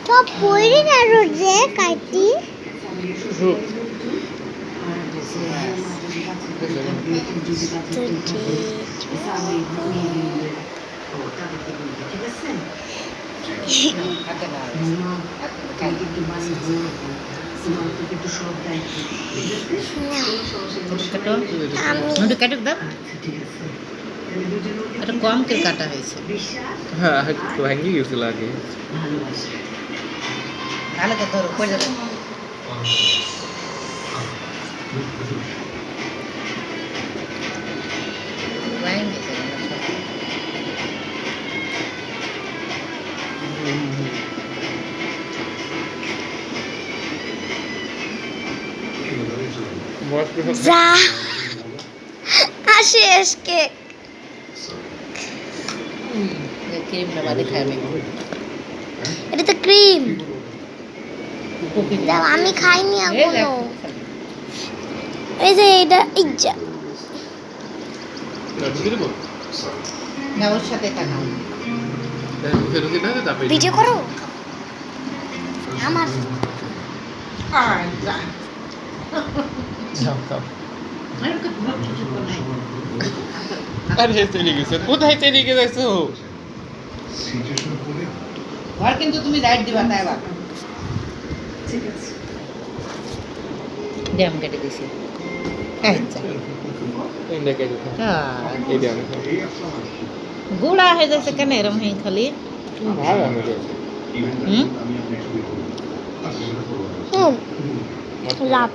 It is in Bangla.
তো পড়ি না রোজে কাটি এটা কম করে কাটা হয়েছে। হ্যাঁ একটু ভাঙি গেছিল আগে। ভালো তো ধরো পড়ে যাবে। লাইন দিছে যা আসে এসকে ক্রিম না বাদে খাই আমি। এটা তো ক্রিম দাও আমি খাইনি এখনো এই যে এটা ইজ্জা না ওর সাথে থাকা ভিডিও করো আমার আরে চলে গেছে, কোথায় চলে গেছো? ঘর কিন্তু তুমি রাইট দিবা তাই বা ড্যাম কেটে দিছি। গুড়া হয়ে যাচ্ছে কেন এরম হয়ে খালি লাভ